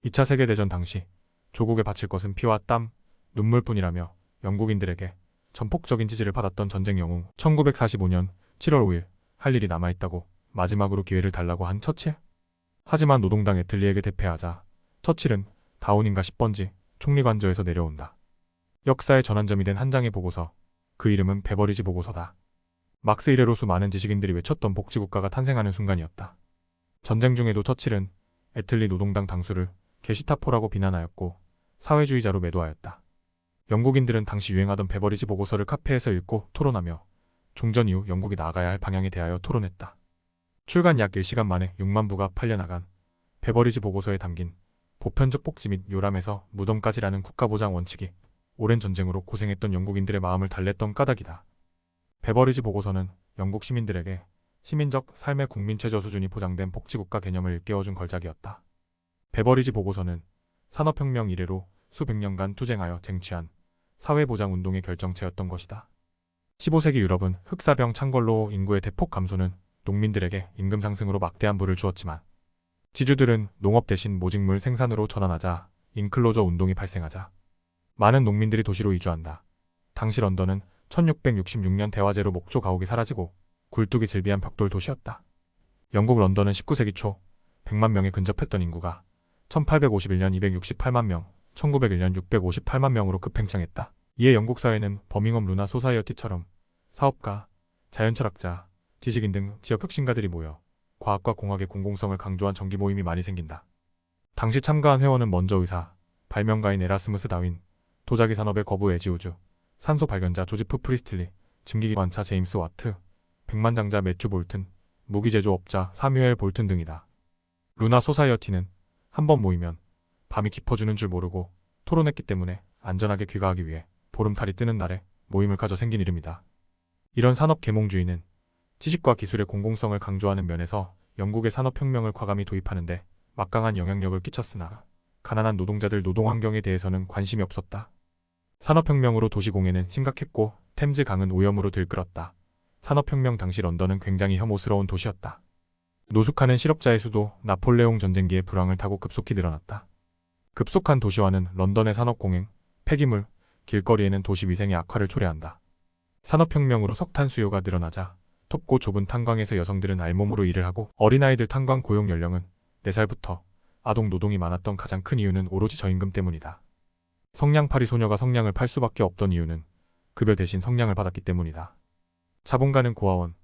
2차 세계대전 당시 조국에 바칠 것은 피와 땀, 눈물뿐이라며 영국인들에게 전폭적인 지지를 받았던 전쟁 영웅. 1945년 7월 5일 할 일이 남아있다고 마지막으로 기회를 달라고 한 처칠. 하지만 노동당 애틀리에게 대패하자 처칠은 다우닝가 10번지 총리관저에서 내려온다. 역사의 전환점이 된 한 장의 보고서. 그 이름은 베버리지 보고서다. 막스 이래로 수많은 지식인들이 외쳤던 복지국가가 탄생하는 순간이었다. 전쟁 중에도 처칠은 애틀리 노동당 당수를 게시타포라고 비난하였고 사회주의자로 매도하였다. 영국인들은 당시 유행하던 베버리지 보고서를 카페에서 읽고 토론하며 종전 이후 영국이 나아가야 할 방향에 대하여 토론했다. 출간 약 1시간 만에 6만 부가 팔려나간 베버리지 보고서에 담긴 보편적 복지 및 요람에서 무덤까지라는 국가보장 원칙이 오랜 전쟁으로 고생했던 영국인들의 마음을 달랬던 까닭이다. 베버리지 보고서는 영국 시민들에게 시민적 삶의 국민 최저 수준이 보장된 복지국가 개념을 일깨워준 걸작이었다. 베버리지 보고서는 산업혁명 이래로 수백 년간 투쟁하여 쟁취한 사회보장운동의 결정체였던 것이다. 15세기 유럽은 흑사병 창궐로 인구의 대폭 감소는 농민들에게 임금 상승으로 막대한 부를 주었지만 지주들은 농업 대신 모직물 생산으로 전환하자 인클로저 운동이 발생하자 많은 농민들이 도시로 이주한다. 당시 런던은 1666년 대화제로 목조 가옥이 사라지고 굴뚝이 즐비한 벽돌 도시였다. 영국 런던은 19세기 초 100만 명에 근접했던 인구가 1851년 268만 명, 1901년 658만 명으로 급팽창했다. 이에 영국 사회는 버밍엄 루나 소사이어티처럼 사업가, 자연철학자, 지식인 등 지역 혁신가들이 모여 과학과 공학의 공공성을 강조한 정기 모임이 많이 생긴다. 당시 참가한 회원은 먼저 의사, 발명가인 에라스무스 다윈, 도자기 산업의 거부 에지우즈, 산소 발견자 조지프 프리스틀리, 증기기관차 제임스 와트, 백만장자 매튜 볼튼, 무기 제조업자 사뮤엘 볼튼 등이다. 루나 소사이어티는 한번 모이면 밤이 깊어지는 줄 모르고 토론했기 때문에 안전하게 귀가하기 위해 보름달이 뜨는 날에 모임을 가져 생긴 이름이다. 이런 산업 계몽주의는 지식과 기술의 공공성을 강조하는 면에서 영국의 산업혁명을 과감히 도입하는데 막강한 영향력을 끼쳤으나 가난한 노동자들 노동환경에 대해서는 관심이 없었다. 산업혁명으로 도시공해는 심각했고 템즈 강은 오염으로 들끓었다. 산업혁명 당시 런던은 굉장히 혐오스러운 도시였다. 노숙하는 실업자의 수도 나폴레옹 전쟁기의 불황을 타고 급속히 늘어났다. 급속한 도시화는 런던의 산업공행, 폐기물, 길거리에는 도시위생의 악화를 초래한다. 산업혁명으로 석탄 수요가 늘어나자 좁고 좁은 탄광에서 여성들은 알몸으로 일을 하고 어린아이들 탄광 고용 연령은 4살부터 아동 노동이 많았던 가장 큰 이유는 오로지 저임금 때문이다. 성냥팔이 소녀가 성냥을 팔 수밖에 없던 이유는 급여 대신 성냥을 받았기 때문이다. 자본가는 고아원,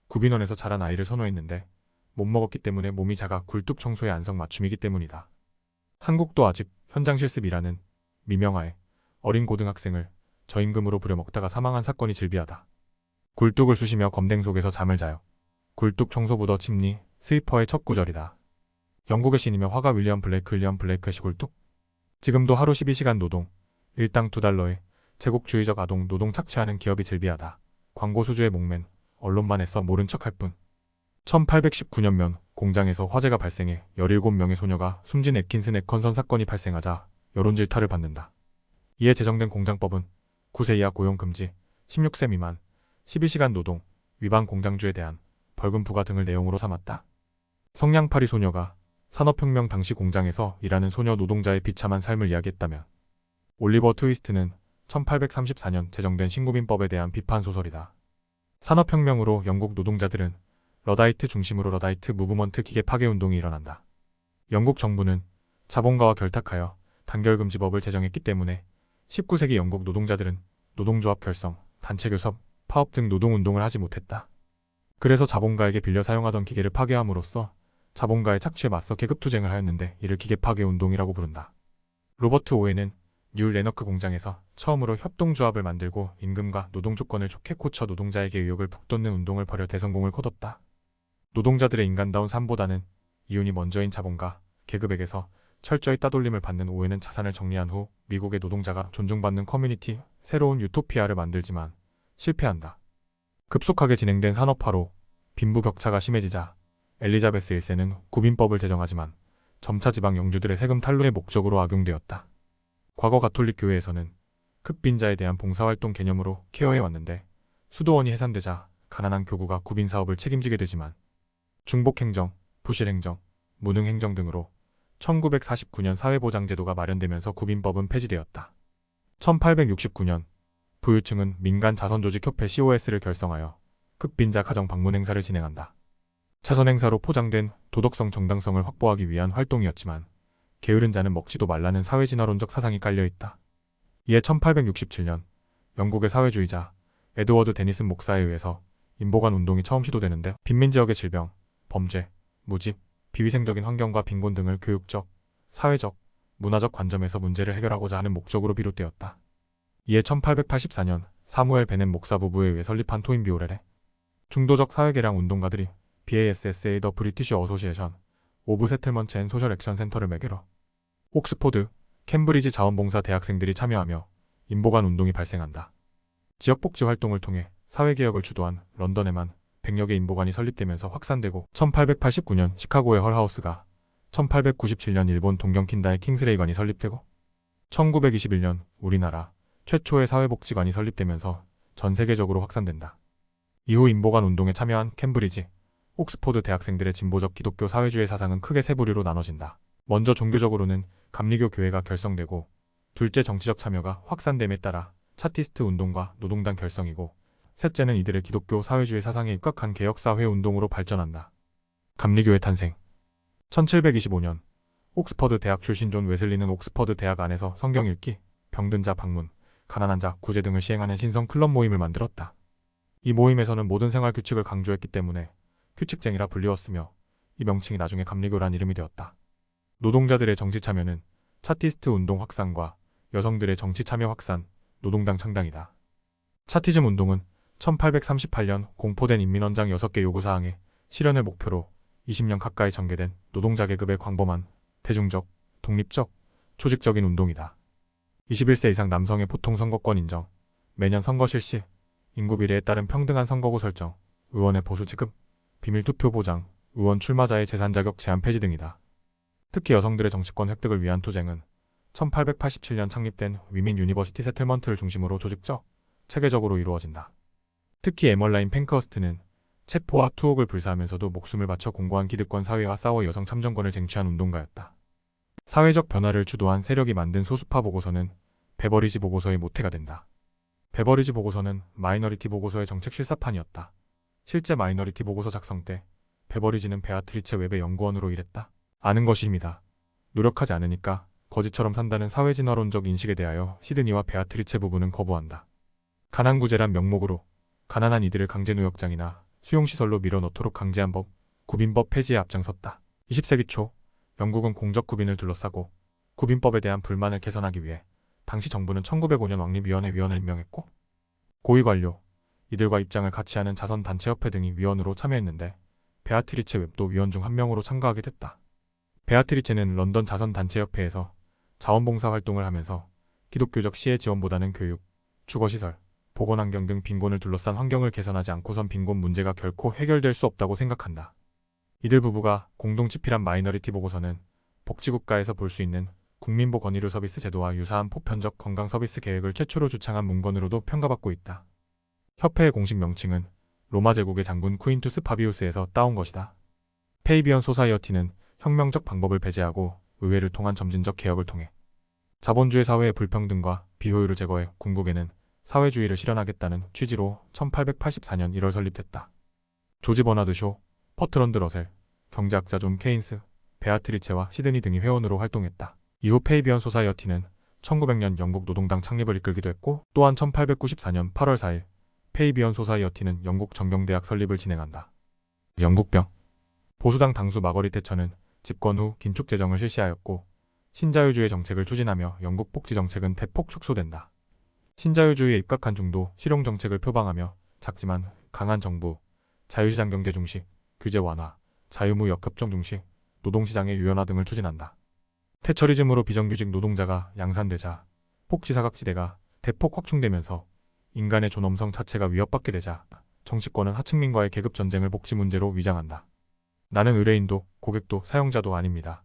구빈원에서 자란 아이를 선호했는데 못 먹었기 때문에 몸이 작아 굴뚝 청소의 안성맞춤이기 때문이다. 한국도 아직 현장 실습이라는 미명하에 어린 고등학생을 저임금으로 부려먹다가 사망한 사건이 즐비하다. 굴뚝을 쑤시며 검댕 속에서 잠을 자요. 굴뚝 청소부더 침리, 스위퍼의 첫 구절이다. 영국의 신이며 화가 윌리엄 블레이크의 시굴뚝. 지금도 하루 12시간 노동, 일당 $2에 제국주의적 아동 노동 착취하는 기업이 즐비하다. 광고 수주에 목맨, 언론만 애써 모른 척할 뿐. 1819년면 공장에서 화재가 발생해 17명의 소녀가 숨진 애킨슨 애컨선 사건이 발생하자 여론 질타를 받는다. 이에 제정된 공장법은 9세 이하 고용 금지, 16세 미만, 12시간 노동, 위반 공장주에 대한 벌금 부과 등을 내용으로 삼았다. 성냥팔이 소녀가 산업혁명 당시 공장에서 일하는 소녀 노동자의 비참한 삶을 이야기했다면 올리버 트위스트는 1834년 제정된 신구민법에 대한 비판 소설이다. 산업혁명으로 영국 노동자들은 러다이트 중심으로 러다이트 무브먼트 기계 파괴 운동이 일어난다. 영국 정부는 자본가와 결탁하여 단결금지법을 제정했기 때문에 19세기 영국 노동자들은 노동조합 결성, 단체 교섭, 파업 등 노동운동을 하지 못했다. 그래서 자본가에게 빌려 사용하던 기계를 파괴함으로써 자본가의 착취에 맞서 계급투쟁을 하였는데 이를 기계 파괴 운동이라고 부른다. 로버트 오웬은 뉴 레너크 공장에서 처음으로 협동조합을 만들고 임금과 노동 조건을 좋게 고쳐 노동자에게 의욕을 북돋는 운동을 벌여 대성공을 거뒀다. 노동자들의 인간다운 삶보다는 이윤이 먼저인 자본가, 계급에게서 철저히 따돌림을 받는 오웬은 자산을 정리한 후 미국의 노동자가 존중받는 커뮤니티, 새로운 유토피아를 만들지만 실패한다. 급속하게 진행된 산업화로 빈부격차가 심해지자 엘리자베스 1세는 구빈법을 제정하지만 점차 지방 영주들의 세금 탈루의 목적으로 악용되었다. 과거 가톨릭 교회에서는 흑빈자에 대한 봉사활동 개념으로 케어해왔는데 수도원이 해산되자 가난한 교구가 구빈사업을 책임지게 되지만 중복행정, 부실행정, 무능행정 등으로 1949년 사회보장제도가 마련되면서 구빈법은 폐지되었다. 1869년 부유층은 민간 자선조직협회 COS를 결성하여 극빈자 가정 방문 행사를 진행한다. 자선 행사로 포장된 도덕성 정당성을 확보하기 위한 활동이었지만 게으른 자는 먹지도 말라는 사회진화론적 사상이 깔려있다. 이에 1867년 영국의 사회주의자 에드워드 데니슨 목사에 의해서 인보관 운동이 처음 시도되는데 빈민지역의 질병, 범죄, 무집, 비위생적인 환경과 빈곤 등을 교육적, 사회적, 문화적 관점에서 문제를 해결하고자 하는 목적으로 비롯되었다. 이에 1884년 사무엘 베넷 목사 부부에 의해 설립한 토인비 오렐의 중도적 사회개량 운동가들이 BASSA 더 브리티시 어소시에이션 오브 세틀먼트 앤 소셜 액션 센터를 매개로 옥스포드, 캠브리지 자원봉사 대학생들이 참여하며 인보관 운동이 발생한다. 지역복지 활동을 통해 사회개혁을 주도한 런던에만 100여 개 인보관이 설립되면서 확산되고 1889년 시카고의 헐하우스가 1897년 일본 동경킨다의 킹스레이관이 설립되고 1921년 우리나라 최초의 사회복지관이 설립되면서 전 세계적으로 확산된다. 이후 인보관 운동에 참여한 캠브리지, 옥스포드 대학생들의 진보적 기독교 사회주의 사상은 크게 세 부류로 나눠진다. 먼저 종교적으로는 감리교 교회가 결성되고 둘째 정치적 참여가 확산됨에 따라 차티스트 운동과 노동당 결성이고 셋째는 이들의 기독교 사회주의 사상에 입각한 개혁사회 운동으로 발전한다. 감리교의 탄생 1725년 옥스퍼드 대학 출신 존 웨슬리는 옥스퍼드 대학 안에서 성경 읽기, 병든 자 방문, 가난한 자 구제 등을 시행하는 신성 클럽 모임을 만들었다. 이 모임에서는 모든 생활 규칙을 강조했기 때문에 규칙쟁이라 불리웠으며 이 명칭이 나중에 감리교란 이름이 되었다. 노동자들의 정치 참여는 차티스트 운동 확산과 여성들의 정치 참여 확산, 노동당 창당이다. 차티즘 운동은 1838년 공포된 인민헌장 6개 요구사항의 실현을 목표로 20년 가까이 전개된 노동자 계급의 광범한, 대중적, 독립적, 조직적인 운동이다. 21세 이상 남성의 보통 선거권 인정, 매년 선거 실시, 인구 비례에 따른 평등한 선거구 설정, 의원의 보수 지급, 비밀투표 보장, 의원 출마자의 재산 자격 제한 폐지 등이다. 특히 여성들의 정치권 획득을 위한 투쟁은 1887년 창립된 위민 유니버시티 세틀먼트를 중심으로 조직적, 체계적으로 이루어진다. 특히 에멀라인 펜커스트는 체포와 투옥을 불사하면서도 목숨을 바쳐 공고한 기득권 사회와 싸워 여성 참정권을 쟁취한 운동가였다. 사회적 변화를 주도한 세력이 만든 소수파 보고서는 베버리지 보고서의 모태가 된다. 베버리지 보고서는 마이너리티 보고서의 정책 실사판이었다. 실제 마이너리티 보고서 작성 때 베버리지는 베아트리체 웹의 연구원으로 일했다. 아는 것이 힘이다. 노력하지 않으니까 거지처럼 산다는 사회진화론적 인식에 대하여 시드니와 베아트리체 부부는 거부한다. 가난구제란 명목으로 가난한 이들을 강제노역장이나 수용시설로 밀어넣도록 강제한 법, 구빈법 폐지에 앞장섰다. 20세기 초 영국은 공적구빈을 둘러싸고 구빈법에 대한 불만을 개선하기 위해 당시 정부는 1905년 왕립위원회 위원을 임명했고 고위관료, 이들과 입장을 같이 하는 자선단체협회 등이 위원으로 참여했는데 베아트리체 웹도 위원 중 한 명으로 참가하게 됐다. 베아트리체는 런던 자선단체협회에서 자원봉사 활동을 하면서 기독교적 시의 지원보다는 교육, 주거시설, 보건환경 등 빈곤을 둘러싼 환경을 개선하지 않고선 빈곤 문제가 결코 해결될 수 없다고 생각한다. 이들 부부가 공동 집필한 마이너리티 보고서는 복지국가에서 볼 수 있는 국민보 건의료 서비스 제도와 유사한 보편적 건강 서비스 계획을 최초로 주창한 문건으로도 평가받고 있다. 협회의 공식 명칭은 로마 제국의 장군 쿠인투스 파비우스에서 따온 것이다. 페이비언 소사이어티는 혁명적 방법을 배제하고 의회를 통한 점진적 개혁을 통해 자본주의 사회의 불평등과 비효율을 제거해 궁극에는 사회주의를 실현하겠다는 취지로 1884년 1월 설립됐다. 조지 버나드 쇼, 퍼트런드 러셀, 경제학자 존 케인스, 베아트리체와 시드니 등이 회원으로 활동했다. 이후 페이비언 소사이어티는 1900년 영국 노동당 창립을 이끌기도 했고 또한 1894년 8월 4일 페이비언 소사이어티는 영국 정경대학 설립을 진행한다. 영국병 보수당 당수 마거릿 태처는 집권 후 긴축 재정을 실시하였고 신자유주의 정책을 추진하며 영국 복지 정책은 대폭 축소된다. 신자유주의에 입각한 중도 실용 정책을 표방하며 작지만 강한 정부, 자유시장 경제 중시, 규제 완화, 자유무역 협정 중시, 노동시장의 유연화 등을 추진한다. 태처리즘으로 비정규직 노동자가 양산되자 복지 사각지대가 대폭 확충되면서 인간의 존엄성 자체가 위협받게 되자 정치권은 하층민과의 계급 전쟁을 복지 문제로 위장한다. 나는 의뢰인도 고객도 사용자도 아닙니다.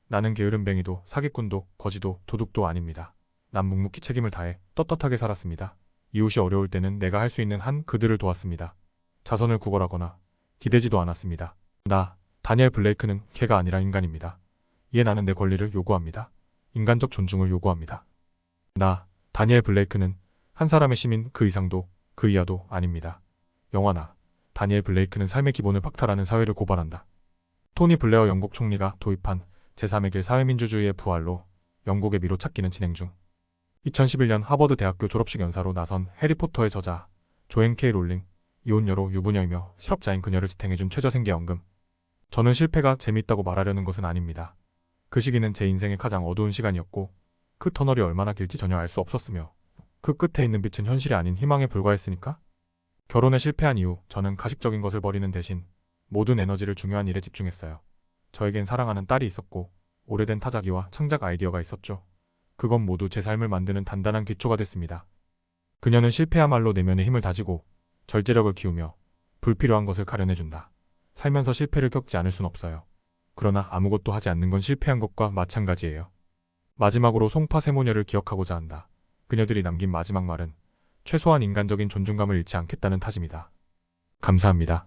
나는 게으름뱅이도 사기꾼도 거지도 도둑도 아닙니다. 난 묵묵히 책임을 다해 떳떳하게 살았습니다. 이웃이 어려울 때는 내가 할 수 있는 한 그들을 도왔습니다. 자선을 구걸하거나 기대지도 않았습니다. 나, 다니엘 블레이크는 개가 아니라 인간입니다. 이에 나는 내 권리를 요구합니다. 인간적 존중을 요구합니다. 나, 다니엘 블레이크는 한 사람의 시민 그 이상도 그 이하도 아닙니다. 영화나 다니엘 블레이크는 삶의 기본을 박탈하는 사회를 고발한다. 토니 블레어 영국 총리가 도입한 제3의 길 사회민주주의의 부활로 영국의 미로 찾기는 진행 중. 2011년 하버드 대학교 졸업식 연사로 나선 해리포터의 저자 조앤 K 롤링, 이혼녀로 유부녀이며 실업자인 그녀를 지탱해준 최저생계연금. 저는 실패가 재밌다고 말하려는 것은 아닙니다. 그 시기는 제 인생의 가장 어두운 시간이었고 그 터널이 얼마나 길지 전혀 알 수 없었으며 그 끝에 있는 빛은 현실이 아닌 희망에 불과했으니까. 결혼에 실패한 이후 저는 가식적인 것을 버리는 대신 모든 에너지를 중요한 일에 집중했어요. 저에겐 사랑하는 딸이 있었고 오래된 타자기와 창작 아이디어가 있었죠. 그건 모두 제 삶을 만드는 단단한 기초가 됐습니다. 그녀는 실패야말로 내면의 힘을 다지고 절제력을 키우며 불필요한 것을 가려내준다. 살면서 실패를 겪지 않을 순 없어요. 그러나 아무것도 하지 않는 건 실패한 것과 마찬가지예요. 마지막으로 송파 세모녀를 기억하고자 한다. 그녀들이 남긴 마지막 말은 최소한 인간적인 존중감을 잃지 않겠다는 타지입니다. 감사합니다.